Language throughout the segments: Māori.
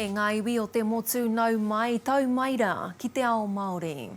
e ngā iwi o te motu nau mai tau maira ki te Ao Māori.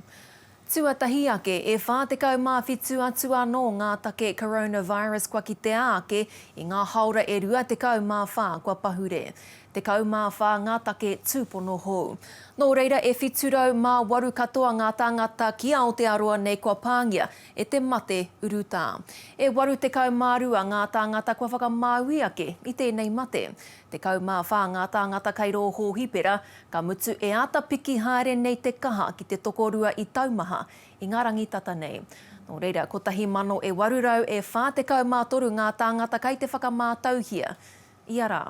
Tuatahi ake e whātekau mā whitu atu anō ngā take coronavirus kua ki te ake I ngā haura e rua tekau mā whā kua pahure. Tekau mā whā ngā take tūpono hou. Nō reira e whiturau mā waru katoa ngā tāngata ki Aotearoa nei kua pāngia e te mate urutā. E waru tekau mā rua ngā tāngata kua whakamāui ake I tēnei mate. Tekau mā whā ngā tāngata kei roho hipera, ka mutu e ata piki haere nei te kaha ki te tokorua I taumaha I ngā rangitata nei. Nō reira, ko tahi mano e warurau e whātekau mā toru ngā tāngata kei te whakamātauhia. Ia rā.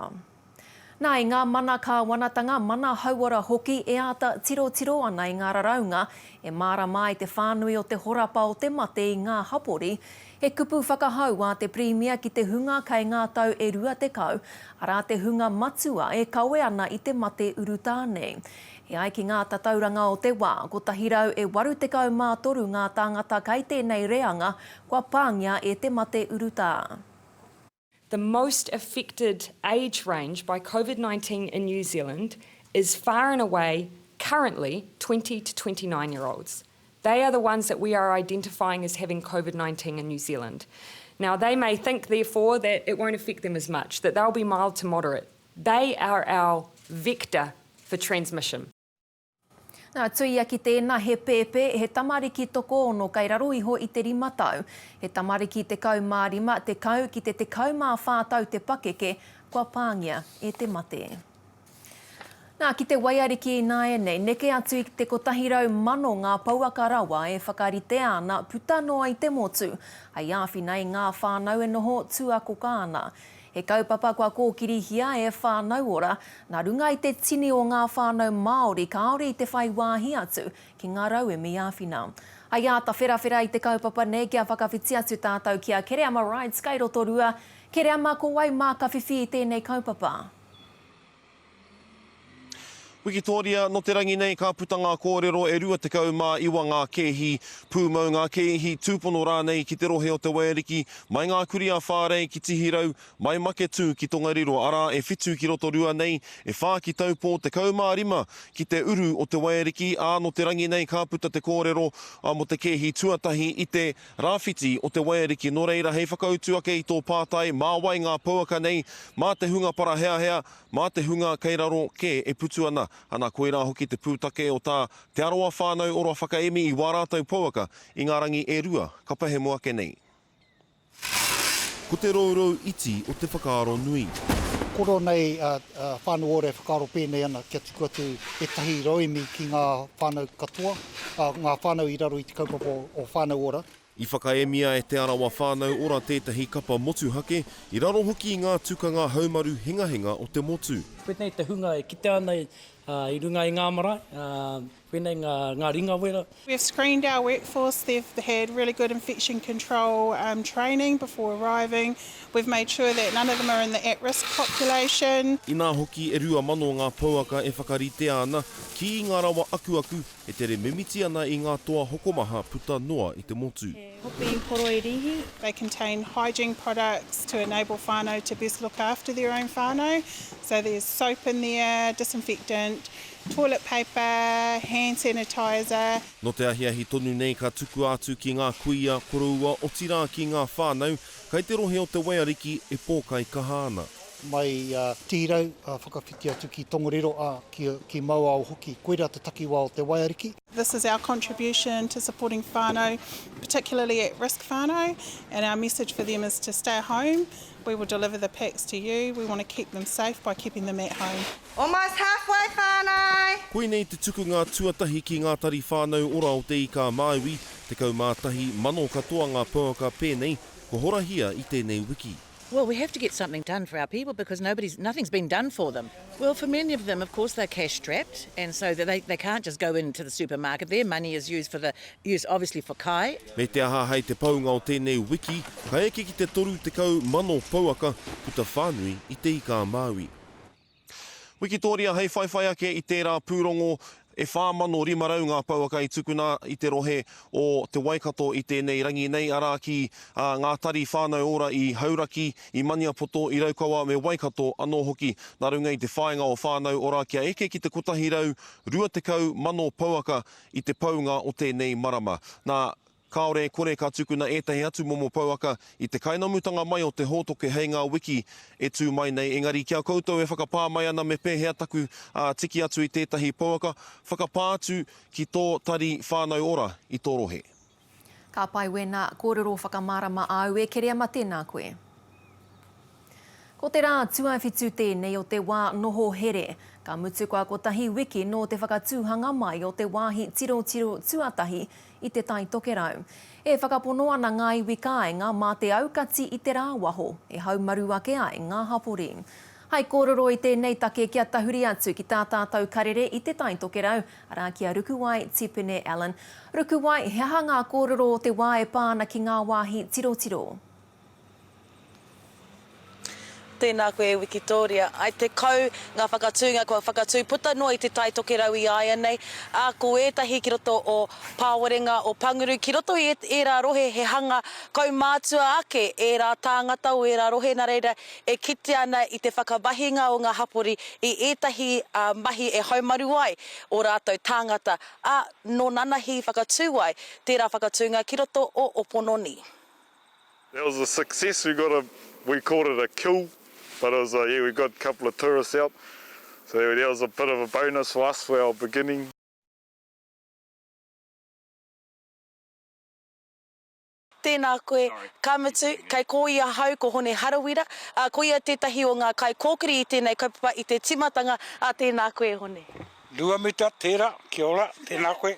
Nā I ngā mana ka wanatanga mana hauara hoki e ata tiro ana I ngā raraunga e māra mai te whānui o te horapa o te mate I ngā hapori, he kupu whakahau a te premia ki te hunga kei ngā tau e rua te kau, arā te hunga matua e kaue ana I te mate urutā nei. E ai ki ngā tatauranga o te wā, ko tahirau e waru te kau mā toru ngā tāngata kei tēnei reanga, kua pāngia e te mate urutā. The most affected age range by COVID-19 in New Zealand is far and away, currently, 20 to 29-year-olds. They are the ones that we are identifying as having COVID-19 in New Zealand. Now, they may think, therefore, that it won't affect them as much, that they'll be mild to moderate. They are our vector for transmission. Nā tuia ki tēnā he pēpē, he tamariki toko ono kei raro iho I te rima tau. He tamariki te kau mā rima, te kau ki te kau mā whātau te pakeke, kua pāngia e te mate. Nā ki te waiariki I nā e nei, neke atu I te kotahirau mano ngā pauaka rawa e whakarite ana puta noa I te motu. Ai āwhina I ngā whānau e noho tuako kāna. He kaupapa kua kōkirihia e whānau ora, nā runga I te tini o ngā whānau Māori kaore I te whai wāhi atu ki ngā rauemi āwhina. Ai āta wherawhera I te kaupapa nei kia whakawhiti atu tātou kia kere ama rides kei roto rua, kere ama ko wai mā ka whiwhi I tēnei kaupapa. Wikitoria, no te rangi nei ka puta ngā kōrero e rua te kau mā iwa ngā kehi pūmau ngā kehi tūpono rānei ki te rohe o te wairiki, mai ngā kuria whārei ki tihirau, mai make tū ki Tongariro, arā e whitu ki roto rua nei, e whā ki taupō te kau mā rima ki te uru o te wairiki, ā no te rangi nei ka puta te kōrero mo te kehi tuatahi I te rāwhiti o te wairiki, no reira hei whakautu ake I tō pātai, mā wai ngā pauaka nei, mā te hunga para hea, mā te hunga kei raro ke e putu ana. Ana koe rā hoki te pūtake o tā te aroa whānau ora whakaemi I wārātau pauaka I ngā rangi e rua, ka pahe moa ke nei. Ko te raurau iti o te whakaaro nui. Koro nei whānau ore whakaaro pēnei ana kia tuku atu e tahi rauemi ki ngā whānau katoa, ngā whānau I raro I te kaupapa o whānau ora. I whakaemia e te arawa whānau ora tētahi kapa motu hake, I raro hoki I ngā tukanga haumaru hinga o te motu. Whenei te hunga e kite ana I runga I ngā marae, whenei ngā ringa wera. We've screened our workforce. They've had really good infection control training before arriving. We've made sure that none of them are in the at-risk population. I nā hoki e rua mano ngā pauaka e whakarite ana ki ngā rawa aku e tere memiti ana I ngā toa hokomaha puta noa I te motu. They contain hygiene products to enable whānau to best look after their own whānau. So there's soap in there, disinfectant, toilet paper, hand sanitizer. No te ahiahi tonu nei ka tuku atu ki ngā kuia koroua o tira ki ngā whānau, kei te rohe o te waiariki e pōkai kahana. Mai tīrau whakawhiti atu ki Tongariro ki Maua o hoki, koera te takiwa o te waiariki. This is our contribution to supporting whānau, particularly at-risk whānau, and our message for them is to stay home. We will deliver the packs to you. We want to keep them safe by keeping them at home. Almost halfway, whānau! Koe nei te tuku ngā tuatahi ki ngā tari whānau ora o te ika māui, te kaumātahi mano katoa ngā pauaka pēnei, ko horahia I tēnei wiki. Well, we have to get something done for our people because nothing's been done for them. Well, for many of them, of course, they're cash-strapped, and so they can't just go into the supermarket. Their money is used obviously for kai. Me te aha hei te paunga o tēnei wiki, ka eke ki te toru te kau mano pauaka puta whānui I te ika Māui. Wikitoria hei whaiwhai ake I tērā pūrongo E 4,500 ngā pauaka i tukuna i te rohe o te Waikato i tēnei rangi nei, arā ki ngā tari whānau ora i Hauraki, i Maniapoto, i Raukawa me Waikato, anō hoki, nā runga i te whāinga o whānau ora kia eke ki te kotahi rau, 20,000 pauaka i te paunga o tēnei marama. Nā kaore kore ka tukuna ētahi atu momo pauaka i te kainamutanga mai o te hōtoke hei ngā wiki e tū mai nei. Engari kia koutou e whakapā mai ana me pēhea taku tiki atu i tētahi pauaka, whakapā atu ki tō tari whānau ora i tō rohe. Ka pai wena kōrero whakamarama au e kerea ma tēnā koe. Ko te rā tuaiwhitu tēnei o te wā noho here, ka mutu koa kotahi wiki no te whakatūhanga mai o te wāhi tiro tuatahi i te tai tokerau. E whakapono ana ngā iwi kāinga mā te aukati i te rā waho, e haumaru ake ai ngā hapori. Hai kōrero i tēnei take kia tahuri atu ki tā tātou karere i te tai tokerau, arā kia Rukuwai Tipene Allen. Rukuwai, he aha ngā kōrero o te wā e pāna ki ngā wāhi tiro? Tēnā koe Wikitoria. Ai te kau ngā whakatūnga kua whakatū puta noa i te tai tokerau i aia nei. A ko ētahi ki roto o pāwarenga o Panguru, ki roto i e rā rohe he hanga kau mātua ake e rā tāngata o e rā rohe nā reira e kite ana i te whakawahinga o ngā hapori i ētahi mahi e haumaru ai o rātou tāngata. A no nanahi whakatū ai tērā whakatūnga ki roto o Opononi. That was a success. We called it a kill. But it was, we got a couple of tourists out, so that was a bit of a bonus for us for our beginning. Tēnā koe, Kamutu, kai ko ia hau ko hone harawira, ko ia tētahi o ngā kai kōkiri i tēnei kaupapa i te timatanga, a tēnā koe hone. Luamita, tērā, kia ora, tēnā koe.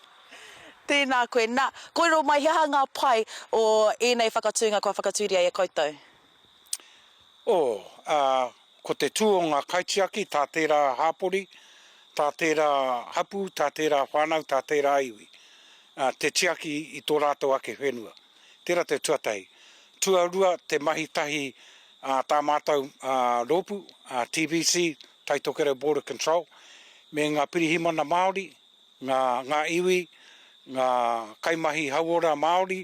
Tēnā koe, nā, koero mai hea ngā pai o ēnei whakatūnga kua whakatūria e koutou. Ko te tū o ngā kaitiaki, tā tērā hāpori, tā tērā hapu, tā tērā whānau, tā tērā iwi. Te tiaki i tō rātou ake whenua. Tērā te tuatahi. Tuarua te mahitahi tā mātou rōpu, TBC, Tai Tokerau Border Control, me ngā pirihimana Māori, ngā iwi, ngā kaimahi hauora Māori,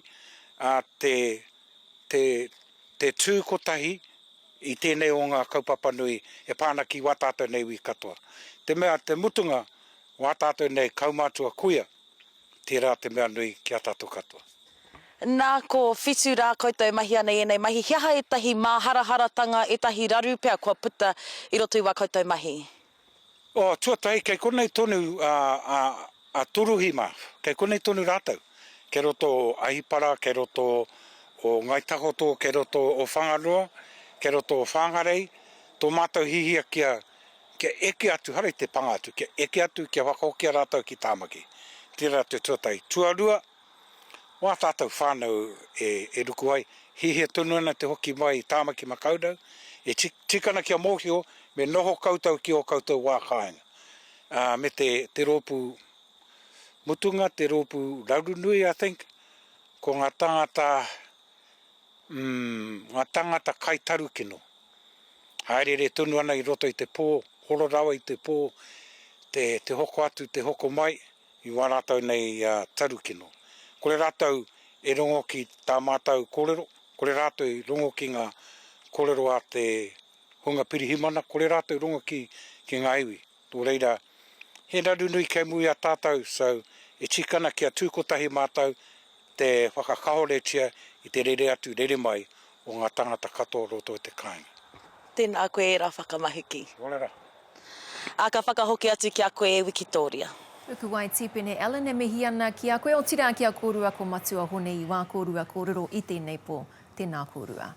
te tū kotahi, i tēnei o ngā kaupapa nui e pāna ki wā tātou nei wi katoa. Te mea te mutunga wā tātou nei kaumātua kuia, tērā te mea nui ki a tātou katoa. Nā ko whitu rā koutou mahi ana e nei mahi, hiaha e tahi māharaharatanga, e tahi raru pēr kua puta i roto i wā koutou mahi? Tuatahi, kei konei tonu turuhima, kei konei tonu rātou. Kei roto o Ahipara, kei roto o Ngaitahoto, kei roto o Whangaroa, kei roto o Whangarei, tō mātou hihia kia eke atu, harei te panga atu, kia eke atu, kia whakahokia rātou ki tāmaki. Tērā te tuatai. Tuarua, wā tātou whānau e ruku ai, hihia tonu ana te hoki mai i tāmaki makaurau, e tikana kia mōhio, me noho koutou ki o koutou wā kāinga. Me te rōpu mutunga, te rōpu raurunui, I think, ko ngā tangata kaitaru kino. Haerere tonu ana i roto i te pō, horo rawa i te pō, te hoko atu, te hoko mai, i wā rātou nei taru kino. Kore rātou e rongo ki tā mātou kōrero, kore rātou e rongo ki ngā kōrero a te hunga pirihimana, kore rātou rongo ki ngā iwi. Tō reira, he raru nui kei mui a tātou, so e tikana kia tūkotahi mātou, te whakakahoretia i te rere atu, rere mai o ngā tangata katoa roto i te kāinga. Tēnā koe e rā whakamahiki. Olera. A ka whakahoki atu ki a koe e Wikitoria. Rukuwai Tipene Allen e mihi ana ki a koe o tira ki a kōrua ko matua hone i wā kōrua kōrero i tēnei pō. Tēnā kōrua.